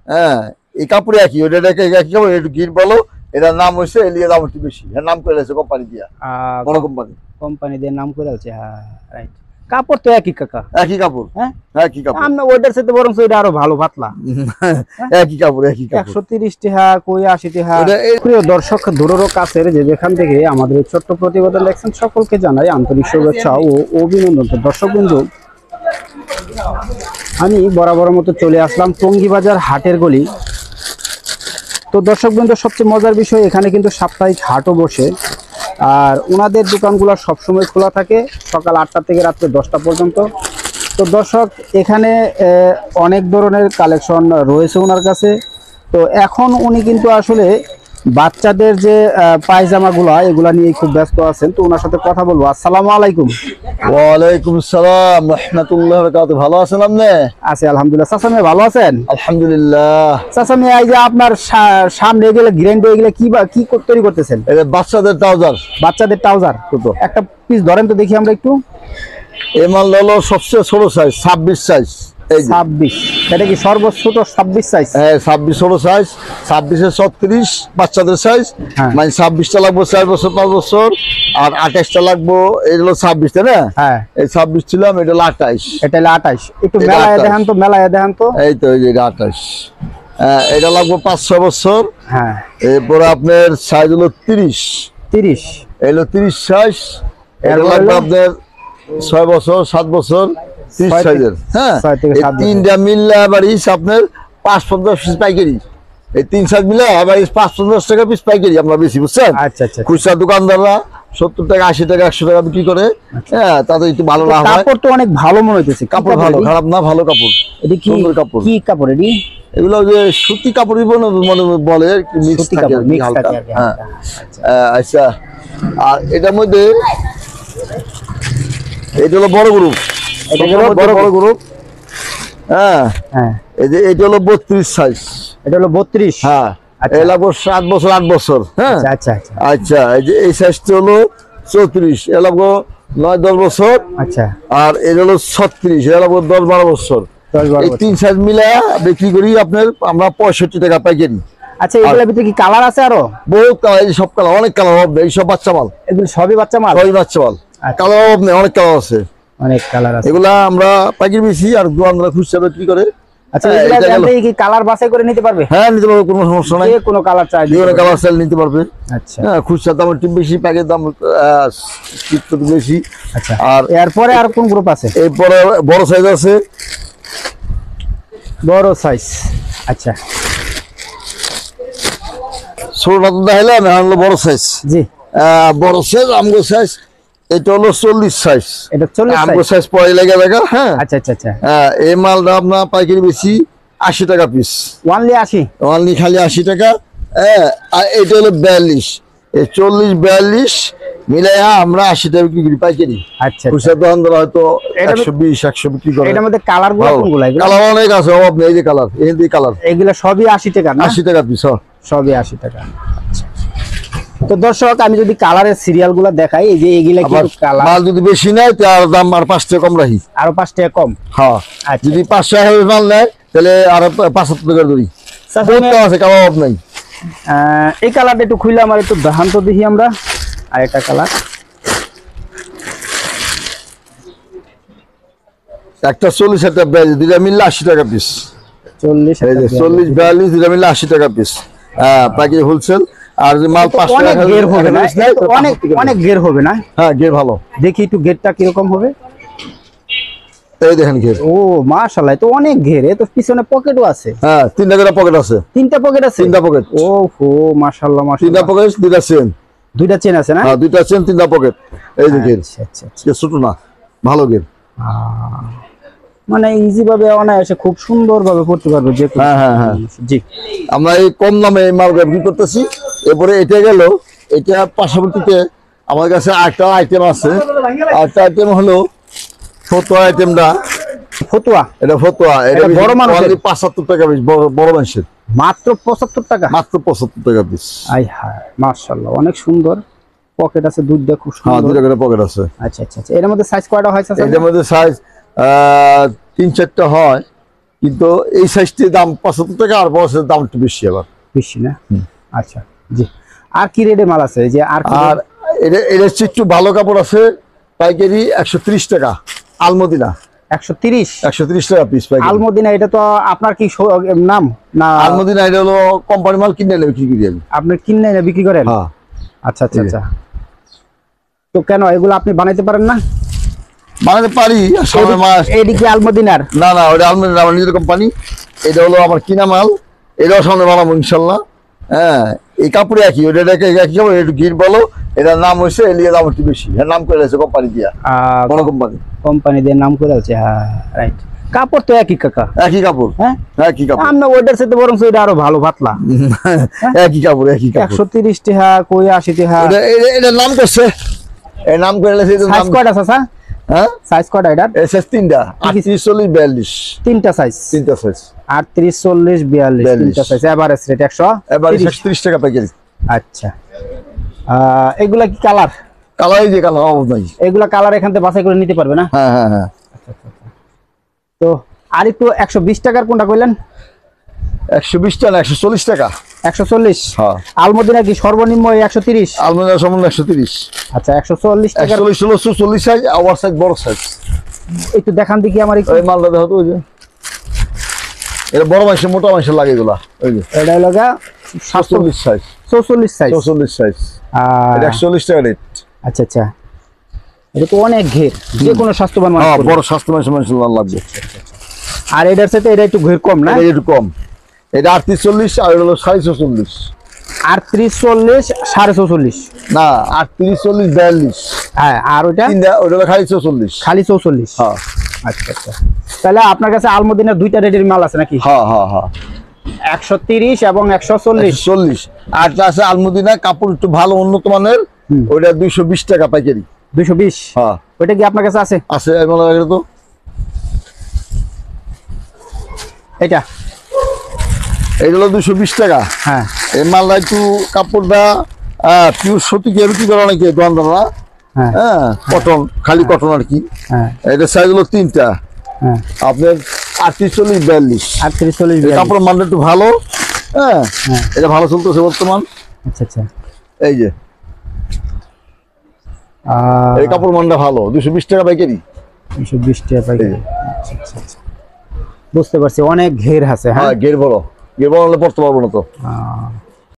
হ্যাঁ এই কাপড় একই, ওটা একই কাপড়, একটু গির বলো, এটার নাম হয়েছে এলিয়া, দাম একটু বেশি, এর নাম করে আছে কোম্পানি দিয়া, বড় কোম্পানি, কোম্পানি দিয়ে নাম করে আছে। হ্যাঁ রাইট, কাপড় তো একই কাকা, একই কাপড়। হ্যাঁ একই কাপড়, আমরা ওইটার সাথে বরং ওইটা আরো ভালো পাতলা। একই কাপড়, একই কাপড়। 130 টাকা, কই 80 টাকা। প্রিয় দর্শক দূরের কাছের যে যেখান থেকে আমাদের এই ছোট্ট প্রতিবেদন দেখছেন, সকলকে জানাই আন্তরিক শুভেচ্ছা ও অভিনন্দন। তো দর্শক বন্ধু, আমি বরাবরের মতো চলে আসলাম টঙ্গী বাজার হাটের গলি। তো দর্শক বন্ধু, সবচেয়ে মজার বিষয়, এখানে কিন্তু সাপ্তাহিক হাটও বসে, আর ওনাদের দোকানগুলো সবসময় খোলা থাকে সকাল 8টা থেকে রাত্রে 10টা পর্যন্ত। তো দর্শক, এখানে অনেক ধরনের কালেকশন রয়েছে ওনার কাছে। তো এখন উনি কিন্তু আসলে বাচ্চাদের যে পায়জামাগুলা, এগুলা নিয়ে খুব ব্যস্ত আছেন। তো ওনার সাথে কথা বলবো। আসসালামু আলাইকুম। ওয়ালাইকুম আসসালাম রাহমাতুল্লাহি ওয়া বারাকাতুহু। ভালো আছেন আপনি? আছি আলহামদুলিল্লাহ। চাচা মেয়ে ভালো আছেন? আলহামদুলিল্লাহ। চাচা মেয়ে, এই যে আপনার সামনে এগুলো গ্র্যান্ড, এগুলো কি তৈরি করতেছেন? এটা বাচ্চাদের ট্রাউজার। বাচ্চাদের ট্রাউজার, একটা পিস ধরেন তো দেখি আমরা একটু। এই মাল হলো সবচেয়ে ছোট সাইজ, 26 সাইজ। 26, এটা কি সর্বোচ্চ ছোট 26 সাইজ? হ্যাঁ 26 ছোট সাইজ, 26 এর 36 বাচ্চাদের সাইজ। মানে 26টা লাগবে 4 বছর 5 বছর, আর 28টা লাগবে, এই হলো 26 টা না? হ্যাঁ এই 26 ছিলাম, এটা হলো 28। এটা হলো 28। একটু মেলায় দেখান তো, মেলায় দেখান তো। এই তো এটা 28। এটা লাগবে 5-6 বছর। হ্যাঁ এরপরে আপনার সাইজ হলো 30। এই হলো 30 সাইজ। এটা লাগবে আপনার 6 বছর 7 বছর 30 সাইজের। হ্যাঁ এই তিনটা মিললে আবার আপনার 5-50 পিস পাইকারি। এই 3 সাইজ মিলে আবার 5-50 টাকা পিস পাইকারি আমরা বেশি, বুঝছেন? আচ্ছা আচ্ছা। খুচরা দোকানদাররা 70 টাকা 80 টাকা 100 টাকা বিক্রি করে। হ্যাঁ তাতে একটু ভালো লাভ হয়। কাপড় তো অনেক ভালো মনে হইতেছে। কাপড় ভালো, খারাপ না, ভালো কাপড়। এটা কি কাপড়? কি কাপড় এডি? এগুলো যে সুতি কাপড়ই মনে বলে, মিক্স থাকে হালকা। হ্যাঁ আচ্ছা। আর এটার মধ্যে এটা হলো বড় গ্রুপ, এটা হলো বড় গ্রুপ। হ্যাঁ হ্যাঁ এই যে এটা হলো 32 সাইজ। এটা হলো 32। হ্যাঁ এই লাগবে 7 বছর 8 বছর। হ্যাঁ আচ্ছা আচ্ছা আচ্ছা। এই যে এই সাইজটা হলো 34, এ লাগবে 9-10 বছর। আচ্ছা। আর এটা হলো 36, এ লাগবে 10-12 বছর। এই 3 সাইজ মিলে বিক্রি করি আপনার আমরা 65 টাকা পাইকারি। আচ্ছা, এগুলোর ভিতরে কি কালার আছে? আরো বহুত কালার, এই সব কালার, অনেক কালার হবে। এই সব বাচ্চা মাল, এগুলো সবই বাচ্চা মাল, সবই বাচ্চা মাল। কালার হবে না, অনেক কালার আছে, অনেক কালার আছে। এগুলা আমরা পাইকারি বেশি, আর দোকানদার খুচরা বিক্রি করে। আচ্ছা, এগুলা কি কালার বাছাই করে নিতে পারবে? হ্যাঁ নিতে পারবে, কোনো সমস্যা নাই। যে কোনো কালার চাই, যে কোনো কালার চাইলে নিতে পারবে। আচ্ছা। হ্যাঁ খুচরা দাম একটু বেশি, প্যাকের দাম একটু বেশি। আচ্ছা। আর এরপরে আর কোন গ্রুপ আছে? এরপরে বড় সাইজ আছে, বড় সাইজ। আচ্ছা, ছোটটা তো দেখাইলাম, এখন হলো বড় সাইজ। জি বড় সাইজ আমগো সাইজ, এটা হলো 40 সাইজ। এটা 40 আমগো সাইজ পরে লাগা লাগা। হ্যাঁ আচ্ছা আচ্ছা আচ্ছা। এই মালটা আপনার পাইকারি বেশি 80 টাকা পিস। ওয়ানলি 80? ওয়ানলি খালি 80 টাকা। হ্যাঁ আর এটা হলো 42, এই 40-42 মিলাইয়া আমরা 80 টাকা বিক্রি করি পাইকারি। আচ্ছা। খুচরা দোকানদার হয়তো 120-100 বিক্রি করে। এটার মধ্যে কালার গুলো কোনগুলো? কালার অনেক আছে, অভাব নেই। এই যে কালার, এই যে কালার, এগুলা সবই 80 টাকা না? 80 টাকা পিস, সবই 80 টাকা। আচ্ছা। তো দর্শক, আমি যদি কালারের সিরিয়াল গুলা দেখাই, এই যে এগুলা কিন্তু কালার, মাল যদি বেশি নেয় তার দাম আর 5 টাকা কম রাখি, আরো 5 টাকা কম। হ্যাঁ যদি 500 টাকা মাল নেয় তাহলে আরো 75 টাকা ধরি। আছে, কালার অভাব নাই। এই কালারটা একটু খুলে আমার একটু দেখান তো দেখি আমরা। আর একটা কালার, একটা 40, একটা 42, দুইটা মিললে 80 টাকা পিস। 40-42 দুইটা মিললে 80 টাকা পিস। হ্যাঁ পাইকারি হোলসেল। আর মাল 5 টাকা গের হবে না, অনেক অনেক গের হবে না? হ্যাঁ গের ভালো। দেখি একটু গেরটা কিরকম হবে। এই দেখেন ঘের। ও মাশাআল্লাহ, তো অনেক ঘের। এ তো পিছনে পকেটও আছে। হ্যাঁ 3টা করে পকেট আছে। 3টা পকেট আছে? 3টা পকেট। ও হো মাশাআল্লাহ মাশাআল্লাহ। 3টা পকেট, 2টা চেন। 2টা চেন আছে না? হ্যাঁ 2টা চেন, 3টা পকেট। এই যে ঘের। আচ্ছা আচ্ছা আচ্ছা, ছোট না, ভালো ঘের। মানে ইজি ভাবে অনায়াসে খুব সুন্দর ভাবে পড়তে পারবে যে। হ্যাঁ হ্যাঁ হ্যাঁ জি। আমরা এই কম দামে এই মাল বিক্রি করতেছি। এরপরে এটা গেল, এটা পাশাপাশিতে আমার কাছে আরেকটা আইটেম আছে। আরেকটা আইটেম হলো ফতুয়া আইটেমটা। ফতুয়া? এটা ফতুয়া, এটা বড় মানুষের 75 টাকা পিস, বড় মানুষের মাত্র 75 টাকা। মাত্র 75 টাকা পিস। আই হায় মাশাআল্লাহ, অনেক সুন্দর। পকেট আছে দুইটা, খুব সুন্দর। হ্যাঁ 2টা করে পকেট আছে। আচ্ছা আচ্ছা আচ্ছা। এর মধ্যে সাইজ কয়টা হয় স্যার? এর মধ্যে সাইজ 3-4টা হয়। কিন্তু এই সাইজটির দাম 75 টাকা, আর বড় সাইজের দাম একটু বেশি আবার। বেশি না? আচ্ছা জি। আর কি রেটে মাল আছে? যে আর এটা হচ্ছে একটু ভালো কাপড় আছে, পাইকারি 130 টাকা আলমদিনা। 130 টাকা পিস পাইকারি আলমদিনা। এটা তো আপনার কি নাম না? আলমদিনা এটা হলো কোম্পানি মাল, কিনে এনে বিক্রি করি আমি। আপনি কিনে এনে বিক্রি করেন? হ্যাঁ। আচ্ছা আচ্ছা আচ্ছা। তো কেন এগুলো আপনি বানাইতে পারেন না? বানাতে পারি। এইদিকে আলমদিনার? না না, ওটা আলমদিনা আমার নিজের কোম্পানি। এটা হলো আমার কিনা মাল, এটাও সামনে বানাবো ইনশাল্লাহ। হ্যাঁ, এই কাপড়ে একই, ওটা একই কাপড়, একটু গির বলো। এটার নাম হয়েছে এলিয়া, দাম একটু বেশি। হ্যাঁ, নাম করে আছে কোম্পানি দিয়া, বড় কোম্পানি দিয়ে নাম করে আছে। হ্যাঁ রাইট। কাপড় তো একই কাকা, একই কাপড়। হ্যাঁ একই কাপড়। আমরা ওইটার সাথে বরং এটা আরো ভালো পাতলা। একই কাপড়, একই কাপড়। 130 টাকা, কই 80 টাকা। এটার নাম করছে, এর নাম করে আছে। সাইজ কয়টা চাচা? হ্যাঁ, সাইজ কয়টা এটার? সাইজ তিনটা, 38, 40, 42। তিনটা সাইজ? তিনটা সাইজ, 38, 40, 42 তিনটা সাইজ। এভারেজ রেট 130 টাকা পাইকারি। আচ্ছা, এগুলা কি কালার? কালার, এই যে কালার অভাব নাই। এগুলা কালার এখান থেকে বাছাই করে নিতে পারবে না? হ্যাঁ হ্যাঁ হ্যাঁ। তো আর একটু 120 টাকার কোনটা কইলেন? 120 টাকা, 140 টাকা। 140? হ্যাঁ। আলমদিনা কি সর্বনিম্ন 130? আলমদিনা সর্বনিম্ন 130। আচ্ছা, 140 টাকা। 140 সাইজ, ওভার সাইজ, বড় সাইজ। একটু দেখান দেখি আমার একটু। ওই মালটা দেখো তো, ওই যে এটা বড় মাংস, মোটা মাংস লাগে এগুলা। ওই যে এটা লাগা 47 সাইজ, 44 সাইজ। 44 সাইজ। এটা 140 টাকা রেট। আচ্ছা আচ্ছা। এটা তো অনেক ঘের, যে কোনো স্বাস্থ্যবান মানুষ। হ্যাঁ, বড় স্বাস্থ্যবান মানুষ লাগবে। আর এটার সাথে এটা একটু ঘের কম না? এটা একটু কম। এটা 38, 40, আর হলো 44.5। 38, 40, 44.5 না, 38, 40, 42। হ্যাঁ, আর ওটা? ওটা হলো খালি 44। খালি 44? হ্যাঁ। আচ্ছা আচ্ছা। তাহলে আপনার কাছে আলমদিনার দুইটা রেটের মাল আছে নাকি? হ্যাঁ হ্যাঁ হ্যাঁ। 130 এবং 140। 40। আর আছে আলমদিনা কাপড় একটু ভালো, উন্নত মানের, ওইটা 220 টাকা পাইকারি। 220? হ্যাঁ। ওইটা কি আপনার কাছে আছে? আছে, মনে হয় তো। এটা এইগুলো 220 টাকা। হ্যাঁ। এই মালটা একটু কাপড়টা পিওর সুতি কি বিক্রি করে অনেকে দোকানদাররা। হ্যাঁ, কটন, খালি কটন আর কি। হ্যাঁ। এটা সাইজ হলো তিনটা। হ্যাঁ। আপনার 38, 40, 42। 38, 40, 42। কাপড়ের মানটা একটু ভালো। হ্যাঁ, এটা ভালো চলতেছে বর্তমান। আচ্ছা আচ্ছা। এই যে এই কাপড় মানটা ভালো, 220 টাকা পাইকারি। 220 টাকা পাইকারি। আচ্ছা আচ্ছা, বুঝতে পারছি। অনেক ঘের আছে। হ্যাঁ, ঘের বড় হলে পড়তে পারবো না তো।